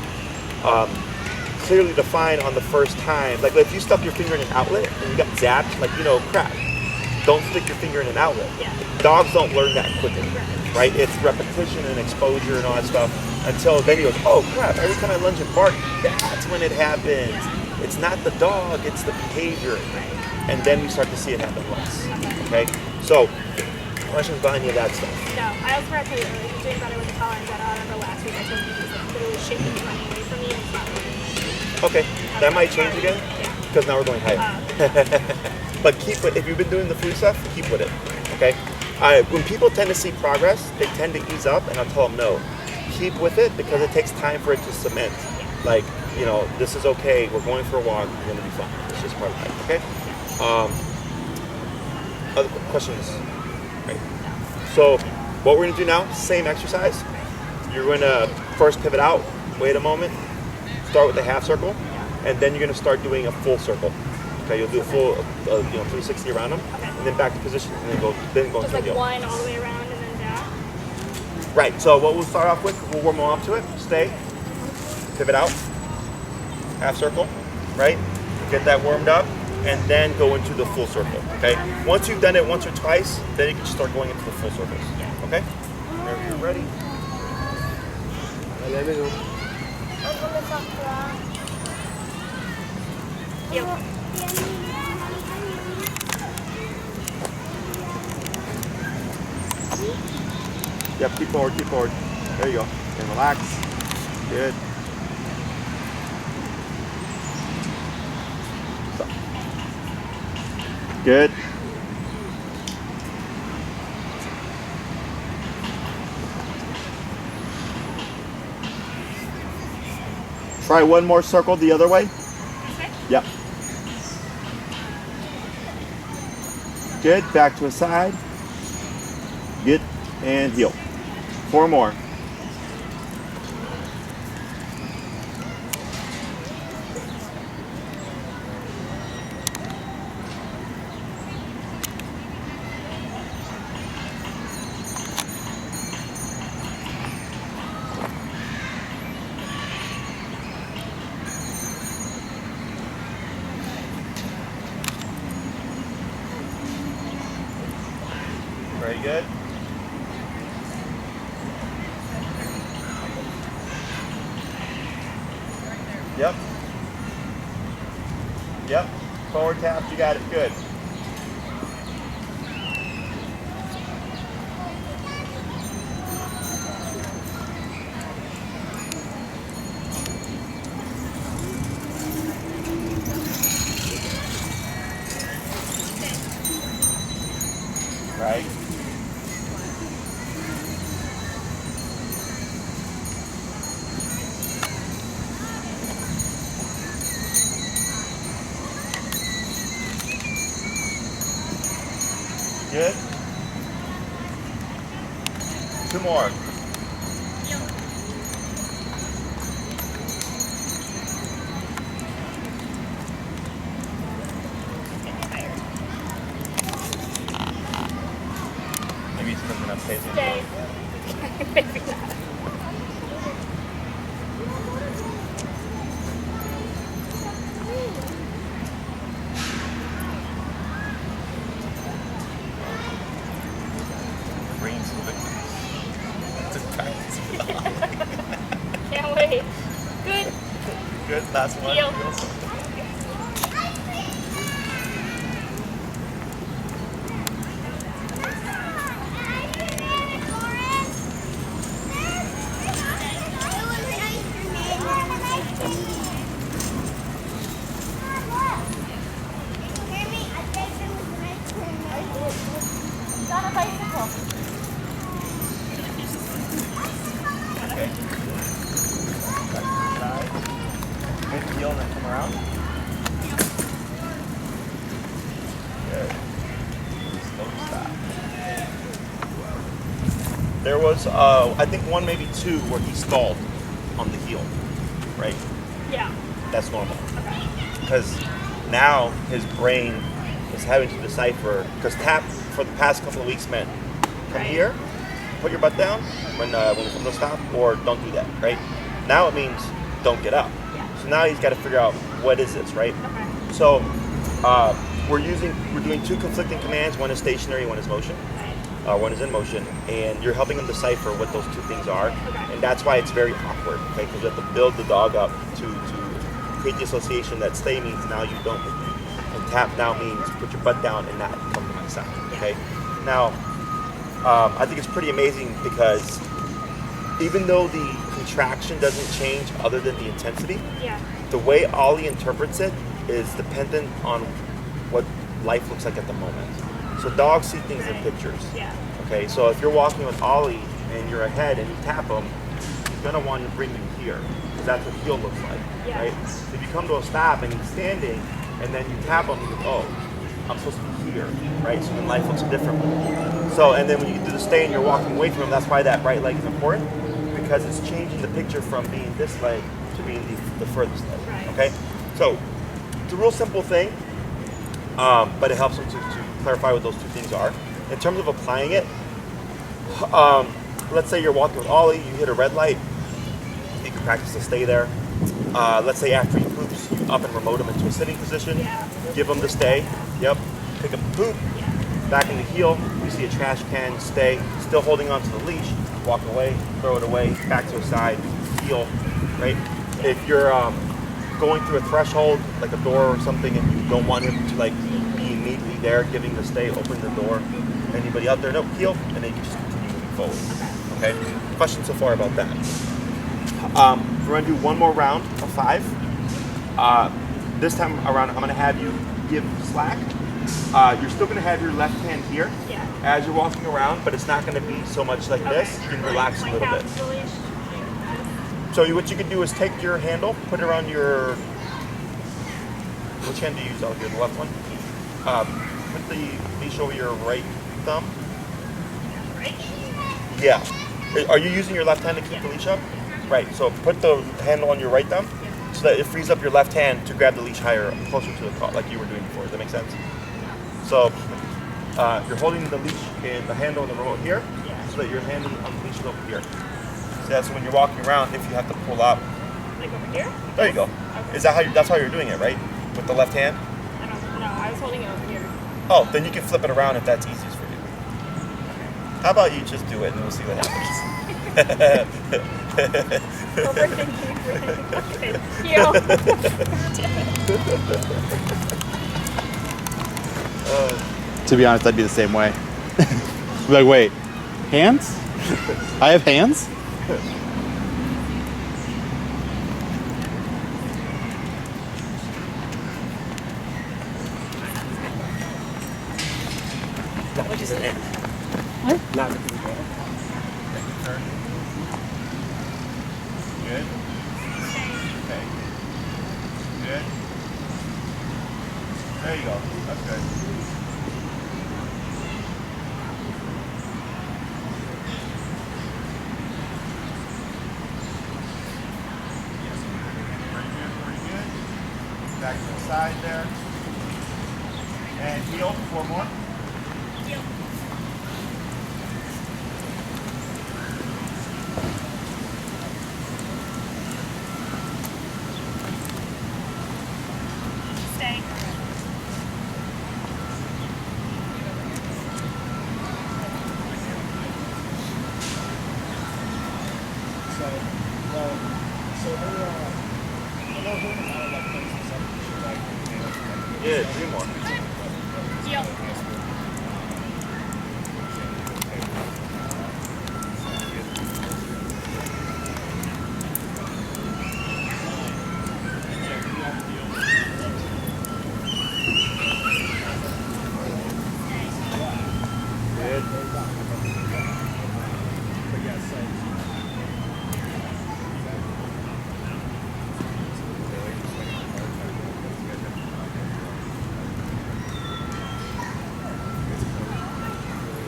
clearly defined on the first time. Like if you stuck your finger in an outlet and you got zapped, like, crap, don't stick your finger in an outlet. Dogs don't learn that quickly, right? It's repetition and exposure and all that stuff until then he goes, oh crap, every time I lunge and bark, that's when it happens. It's not the dog, it's the behavior. And then we start to see it happen less. Okay? So, questions about any of that stuff? No, I also forgot to tell you earlier, he's doing better with the collar and I remember last week I told you he was like literally shaking and running away from me and it's not working. Okay, that might change again because now we're going higher. But keep it, if you've been doing the food stuff, keep with it. Okay? When people tend to see progress, they tend to ease up and I'll tell them no. Keep with it because it takes time for it to cement. Like, this is okay, we're going for a walk, we're going to be fine. It's just part of life, okay? Other questions? Right. So what we're going to do now, same exercise. You're going to first pivot out, wait a moment, start with a half circle, and then you're going to start doing a full circle. Okay, you'll do a full 360 around them, and then back to position, and then go Just into like the heel. one all the way around and then back. Right. So what we'll start off with, we'll warm them up to it. Stay, pivot out, half circle, right? Get that warmed up, and then go into the full circle. Okay. Once you've done it once or twice, then you can start going into the full circles. Okay. Whenever you're ready. Yep. Yep. Keep forward. Keep forward. There you go. And relax. Good. Stop. Good. Try one more circle the other way. Okay. Yep. Good. Back to a side. Good. And heel. 4 more. Very good. Yep. Yep. Forward tap. You got it. Good. Right. Good. 2 more. Maybe it's because we're not pacing. Stay. Maybe not. Brain's moving. It's a practice. Can't wait. Good. Good. Last one. Heel. Got a bicycle. Okay. Back to the side. Hit the heel and then come around. Good. Slow stop. There was, I think 1, maybe 2, where he stalled on the heel, right? Yeah. That's normal. Okay. Because now his brain is having to decipher, because tap for the past couple of weeks meant come Right. here, put your butt down when we come to a stop, or don't do that, right? Now it means don't get up. Yeah. So now he's got to figure out what is this, right? Okay. So we're doing 2 conflicting commands. One is stationary, one is motion. One is in motion, and you're helping them decipher what those 2 things are, Okay. and that's why it's very awkward, okay? Because you have to build the dog up to create the association that stay means now you don't move, and tap now means put your butt down and not come to my side, okay? Now, I think it's pretty amazing because even though the contraction doesn't change other than the intensity, Yeah. the way Ollie interprets it is dependent on what life looks like at the moment. So dogs see things in pictures. Yeah. Okay, so if you're walking with Ollie and you're ahead and you tap him, he's gonna want to bring you here because that's what heel looks like, Yeah. right? So if you come to a stop and he's standing and then you tap him, you go, oh, I'm supposed to be here, right? So then life looks different. So, and then when you do the stay and you're walking away from him, that's why that right leg is important because it's changing the picture from being this leg to being the furthest leg, Right. okay? So it's a real simple thing. but it helps them to clarify what those two things are. In terms of applying it, let's say you're walking with Ollie, you hit a red light, you can practice to stay there. Let's say after he poops, you up and remote him into a sitting position, give him the stay, yep, pick up the poop, back in the heel, you see a trash can, stay, still holding onto the leash, walk away, throw it away, back to a side, heel, right? If you're going through a threshold, like a door or something, and you don't want him to like be immediately there, giving the stay, open the door, anybody out there, no, heel, and then you just continue moving forward, okay? Questions so far about that? We're gonna do one more round of 5. This time around, I'm gonna have you give slack. You're still gonna have your left hand here as you're walking around, but it's not gonna be so much like this. You can relax a little bit. So what you can do is take your handle, put it around your, which hand do you use out here, the left one? Put the leash over your right thumb. Yeah. Are you using your left hand to keep the leash up? Right, so put the handle on your right thumb so that it frees up your left hand to grab the leash higher, closer to the collar, like you were doing before. Does that make sense? So you're holding the leash in the handle on the remote here, so that your hand on the leash is over here. So that's when you're walking around, if you have to pull up. Like over here? There you go. Okay. Is that how that's how you're doing it, right? With the left hand? I don't know. I was holding it over here. Oh, then you can flip it around if that's easiest for you. How about you just do it and we'll see what happens. To be honest, I'd be the same way. Be like, wait, hands? I have hands? What is it? Not the people. Good. Okay. Good. There you go. That's good. Pretty good. Back to the side there. And heel, 4 more. Stay. Yeah, 3 more. Heel.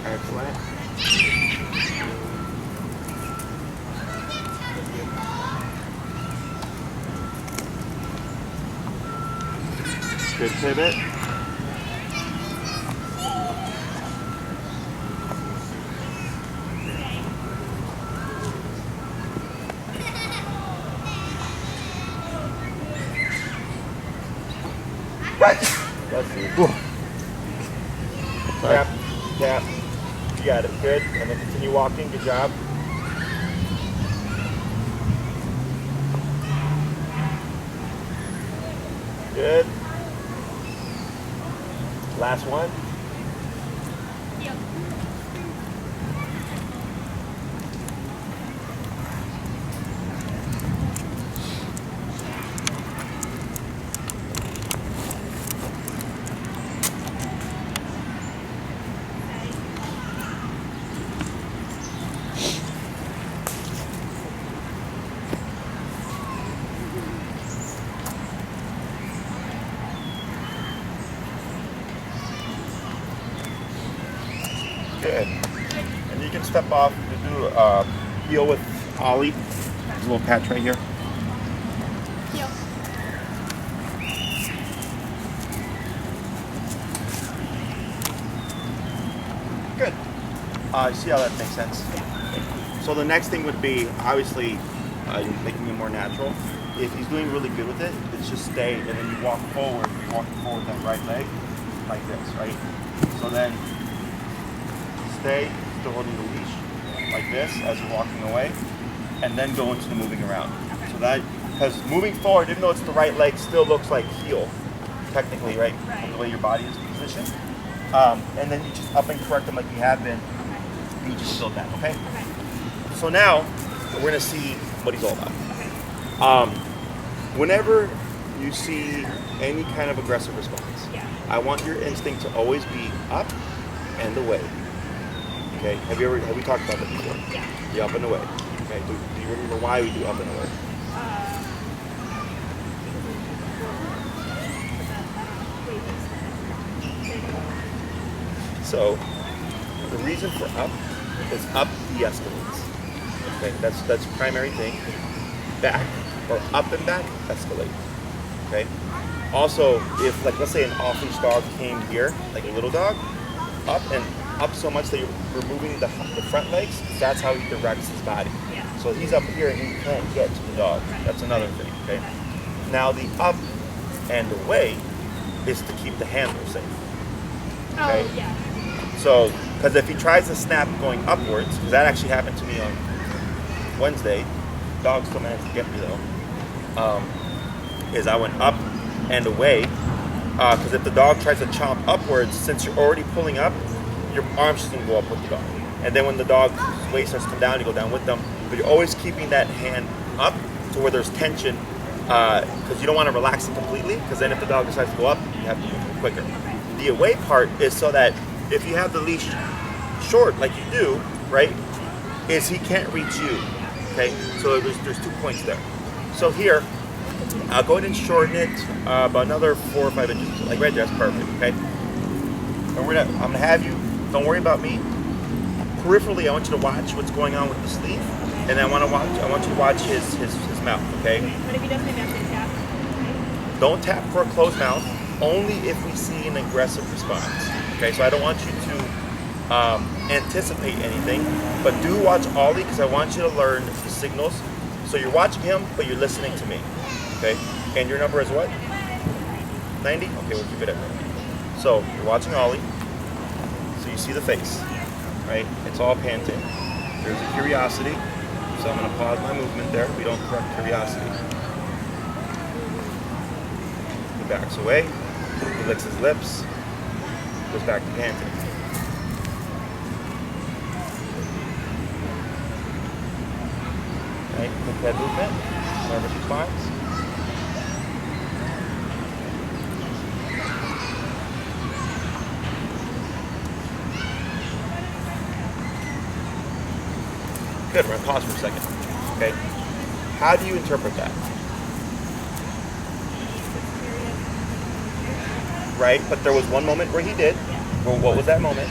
Excellent. Good pivot. Let's see. Tap, tap. You got it. Good. And then continue walking. Good job. Good. Last one. Heel. Good. And you can step off to do heel with Ollie. There's a little patch right here. Heel. See how that makes sense? So the next thing would be, obviously, making it more natural. If he's doing really good with it, it's just stay, and then you walk forward. You walk forward that right leg, like this, right? So then, stay, still holding the leash, like this, as you're walking away, and then go into the moving around. So that, because moving forward, even though it's the right leg, still looks like heel, technically, right? The way your body is positioned. And then you just up and correct them like you have been. You just build that, okay? So now, we're gonna see what he's all about. Whenever you see any kind of aggressive response, I want your instinct to always be up and away. Okay, have we talked about that before? Yeah. The up and away. Okay, do you remember why we do up and away? So, the reason for up is up de-escalates. Okay, that's the primary thing. Back, or up and back, escalate. Okay? Also, if, like, let's say an off-leash dog came here, like a little dog, up so much that you're removing the front legs, that's how he directs his body. So he's up here and he can't get to the dog. That's another thing, okay? Now the up and away is to keep the handler safe. Okay? Oh, yeah. So, because if he tries to snap going upwards, because that actually happened to me on Wednesday, dog still managed to get me though, is I went up and away, because if the dog tries to chomp upwards, since you're already pulling up, your arm's just going to go up with the dog. And then when the dog's weight starts to come down, you go down with them. But you're always keeping that hand up to where there's tension, because you don't want to relax it completely, because then if the dog decides to go up, you have to move quicker. The away part is so that if you have the leash short, like you do, right, is he can't reach you, okay? So there's 2 points there. So here, I'll go ahead and shorten it about another 4 or 5 inches, like right there, that's perfect, okay? And I'm gonna have you, don't worry about me. Peripherally, I want you to watch what's going on with the sleeve, and I want you to watch his mouth, okay? But if he doesn't, maybe I should tap. Don't tap for a closed mouth, only if we see an aggressive response. Okay, so I don't want you to anticipate anything, but do watch Ollie, because I want you to learn the signals. So you're watching him, but you're listening to me. Okay, and your number is what? 90? Okay, we'll keep it at 90. So you're watching Ollie, so you see the face, right? It's all panting. There's a curiosity, so I'm going to pause my movement there. We don't correct curiosity. He backs away, he licks his lips, goes back to panting. Right, quick head movement, nervous response. Good, we're gonna pause for a second. Okay, how do you interpret that? Right, but there was one moment where he did. Well, what was that moment?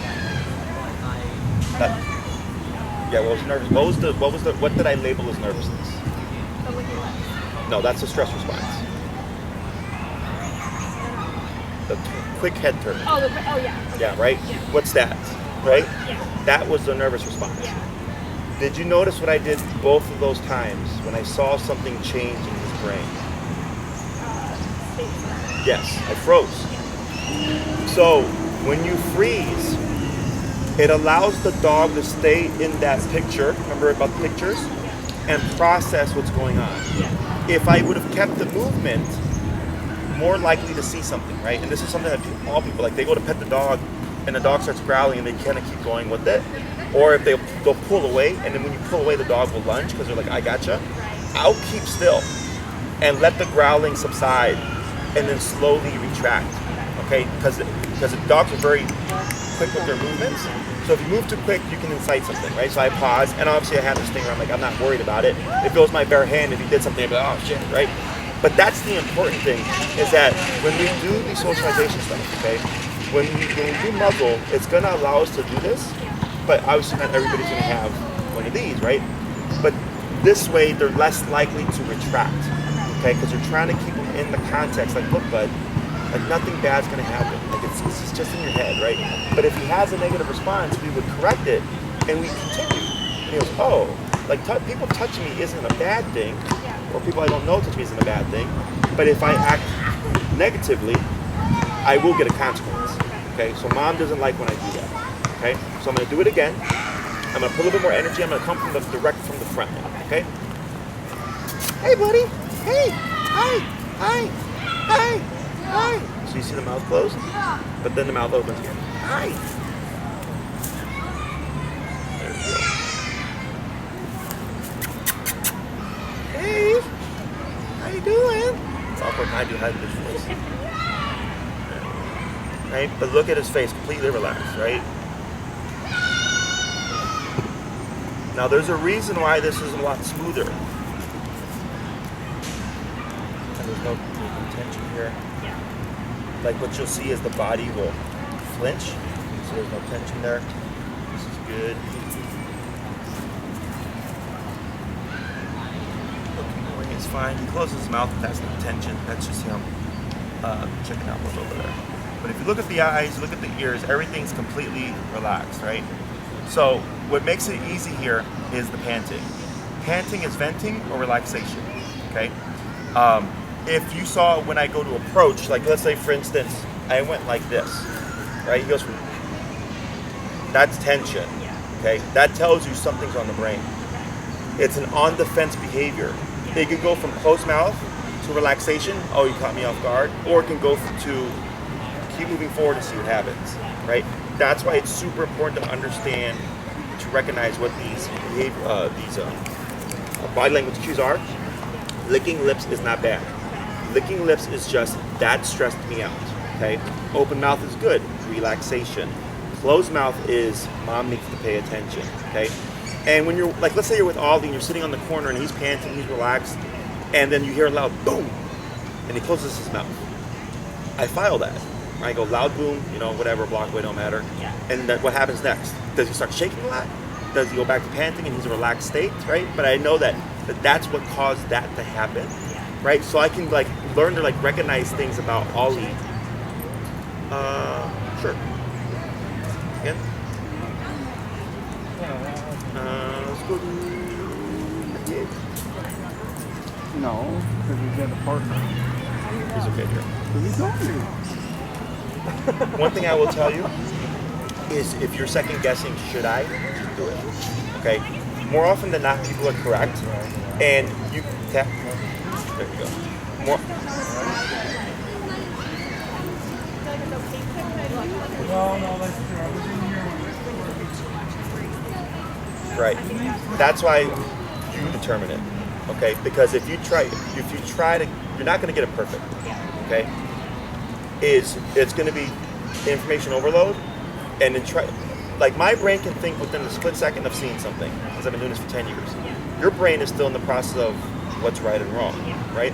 Yeah, what was nervous? What did I label as nervousness? No, that's a stress response. The quick head turn. Oh, yeah. Okay. Yeah, right? Yeah. What's that? Right? Yeah. That was the nervous response. Yeah. Did you notice what I did both of those times when I saw something change in his brain? Yes, I froze. So when you freeze, it allows the dog to stay in that picture, remember about the pictures, and process what's going on. If I would have kept the movement, more likely to see something, right? And this is something that all people, like they go to pet the dog and the dog starts growling and they kind of keep going with it. Or if they'll pull away, and then when you pull away, the dog will lunge because they're like, I gotcha. I'll keep still and let the growling subside and then slowly retract, okay? Because the dogs are very quick with their movements. So if you move too quick, you can incite something, right? So I pause, and obviously I have this thing where I'm like, I'm not worried about it. If it was my bare hand, if he did something, I'd be like, oh shit, right? But that's the important thing, is that when we do the socialization stuff, okay? When we do muzzle, it's gonna allow us to do this, but obviously not everybody's gonna have one of these, right? But this way, they're less likely to retract, okay? Because you're trying to keep them in the context, like, look, bud, like nothing bad's gonna happen. Like it's just in your head, right? But if he has a negative response, we would correct it And we continue. And he goes, oh, like people touching me isn't a bad thing, or people I don't know touch me isn't a bad thing, but if I act negatively, I will get a consequence. Okay, so mom doesn't like when I do that. Okay, so I'm gonna do it again. I'm gonna put a little bit more energy. I'm gonna come from direct from the front. Okay. Hey, buddy. Hey. Hi. Hi. Hi. Hi. So you see the mouth closed, but then the mouth opens again. Hi. There we go. Hey. How you doing? It's awkward. I do hide this voice. Right, but look at his face, completely relaxed. Right. Now there's a reason why this is a lot smoother. And there's no tension here. Yeah. Like what you'll see is the body will flinch. So there's no tension there. This is good. Looking away is fine. He closes his mouth, that's no tension. That's just him checking out what's over there. But if you look at the eyes, look at the ears, everything's completely relaxed, right? So what makes it easy here is the panting. Panting is venting or relaxation, okay? If you saw when I go to approach, like let's say for instance, I went like this, right? He goes from, that's tension, okay? That tells you something's on the brain. It's an on-defense behavior. It could go from closed mouth to relaxation, oh, you caught me off guard, or it can go to keep moving forward and see what happens, right? That's why it's super important to understand, to recognize what these body language cues are. Licking lips is not bad. Licking lips is just, that stressed me out, okay? Open mouth is good, relaxation. Closed mouth is, mom needs to pay attention, okay? And when you're, like let's say you're with Ollie and you're sitting on the corner and he's panting, he's relaxed, and then you hear a loud boom, and he closes his mouth. I file that. I go loud boom, you know, whatever, block away, don't matter. Yeah. And then what happens next? Does he start shaking a lot? Does he go back to panting and he's in a relaxed state, right? But I know that's what caused that to happen, right? So I can like learn to like recognize things about Ollie. Sure. Again. Let's go to. No, because he's got a partner. He's okay here. Because he's on you. One thing I will tell you is if you're second guessing, should I? Just do it. Okay? More often than not, people are correct. And you tap. There you go. More. Right. That's why you determine it. Okay? Because if you try to, you're not going to get it perfect. Okay? It's going to be information overload, and then like my brain can think within a split second of seeing something, because I've been doing this for 10 years. Your brain is still in the process of what's right and wrong, right?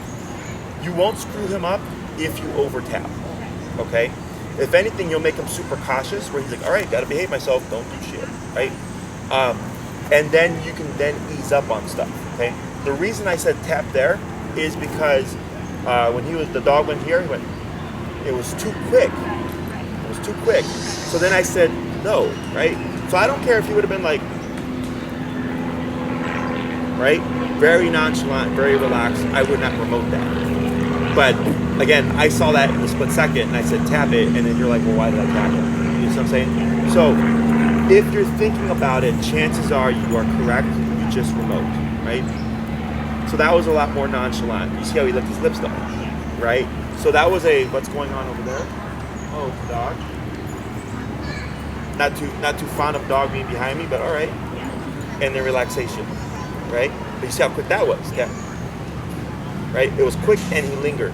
You won't screw him up if you over tap, okay? If anything, you'll make him super cautious, where he's like, all right, gotta behave myself, don't do shit, right? And then you can then ease up on stuff, okay? The reason I said tap there is because when the dog went here, he went, it was too quick. It was too quick. So then I said no, right? So I don't care if he would have been like, right? Very nonchalant, very relaxed. I would not promote that. But again, I saw that in a split second and I said tap it, and then you're like, well, why did I tap it? You know what I'm saying? So if you're thinking about it, chances are you are correct. You just remote, right? So that was a lot more nonchalant. You see how he licked his lips though, right? So that was what's going on over there? Oh, it's a dog. Not too fond of dog being behind me, but all right. And then relaxation, right? But you see how quick that was, yeah. Right? It was quick and he lingered.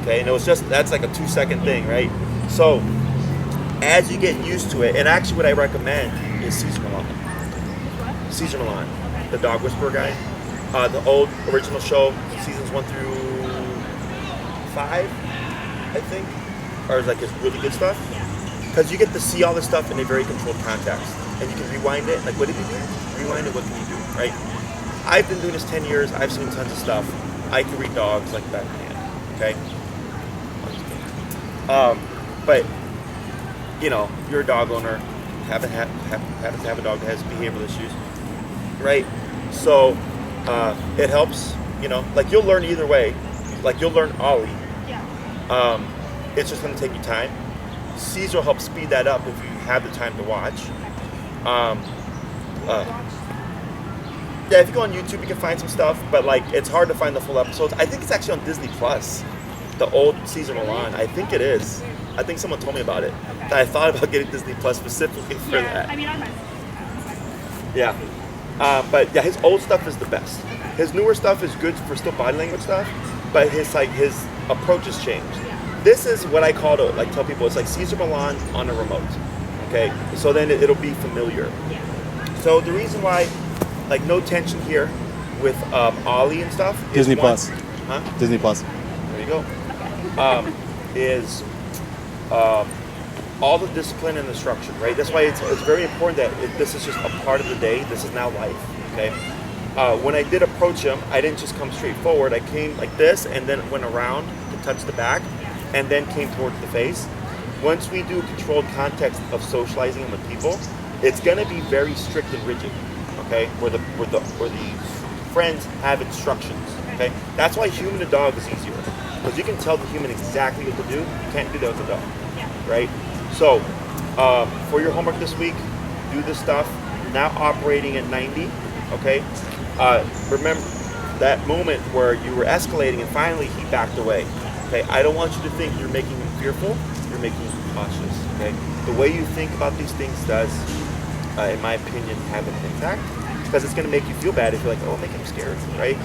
Okay, and it was that's like a 2-second thing, right? So as you get used to it, and actually what I recommend is Caesar Milan. Caesar Milan, the dog whisperer guy. The old original show, seasons 1 through 5, I think, or like his really good stuff, because you get to see all this stuff in a very controlled context, and you can rewind it. Like, what did he do? Rewind it. What can you do? Right? I've been doing this 10 years. I've seen tons of stuff. I can read dogs like the back of my hand. Okay. But you know, you're a dog owner. happens to have a dog that has behavioral issues, right? So it helps, you know, like you'll learn either way. Like you'll learn Ollie. Yeah. It's just gonna take you time. Caesar will help speed that up if you have the time to watch. Yeah, if you go on YouTube, you can find some stuff, but like it's hard to find the full episodes. I think it's actually on Disney Plus, the old Caesar Milan. I think it is. I think someone told me about it. Okay. That I thought about getting Disney Plus specifically for Yeah. that. I mean, I might. Yeah. But yeah, his old stuff is the best. His newer stuff is good for still body language stuff, but his approach has changed. Yeah. This is what I call to like tell people. It's like Caesar Milan on a remote. Okay, so then it'll be familiar. Yeah. So the reason why, like, no tension here with Ollie and stuff. Disney is Plus. Huh? Disney Plus. There you go. Is all the discipline and the structure, right? That's why it's very important that this is just a part of the day. This is now life, okay? When I did approach him, I didn't just come straight forward. I came like this and then went around to touch the back and then came towards the face. Once we do controlled context of socializing him with people, it's going to be very strict and rigid, okay? Where the friends have instructions, okay? That's why human to dog is easier, because you can tell the human exactly what to do. You can't do that with the dog, right? So, for your homework this week, do this stuff. You're now operating at 90, okay? Remember that moment where you were escalating and finally he backed away, okay? I don't want you to think you're making him fearful. You're making him cautious, okay? The way you think about these things does, in my opinion, have an impact, because it's going to make you feel bad if you're like, oh, make him scared, right?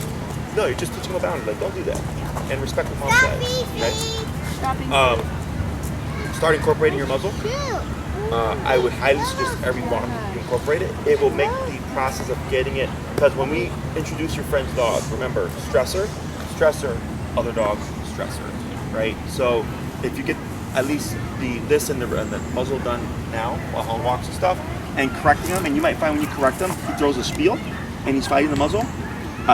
No, you're just teaching him a boundary. Like, don't do that, and respect the mom's side, right? Start incorporating your muzzle. I would highly suggest every walk you incorporate it. It will make the process of getting it, because when we introduce your friend's dog, remember, stressor, other dogs, stressor, right? So if you get at least this and the muzzle done now while on walks and stuff, and correcting him, and you might find when you correct him, he throws a spiel and he's fighting the muzzle.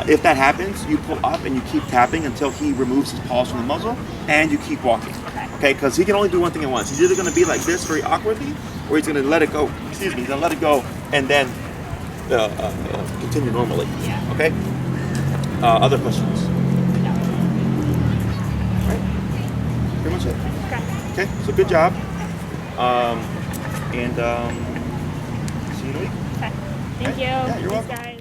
If that happens, you pull up and you keep tapping until he removes his paws from the muzzle, and you keep walking. Okay, because he can only do one thing at once. He's either going to be like this very awkwardly, or he's going to let it go. Excuse me, he's going to let it go and then continue normally. Okay. Other questions? Right. Pretty much it. Okay. So good job. And see you in a week. Okay. Thank you. Yeah, you're Thanks, welcome. guys.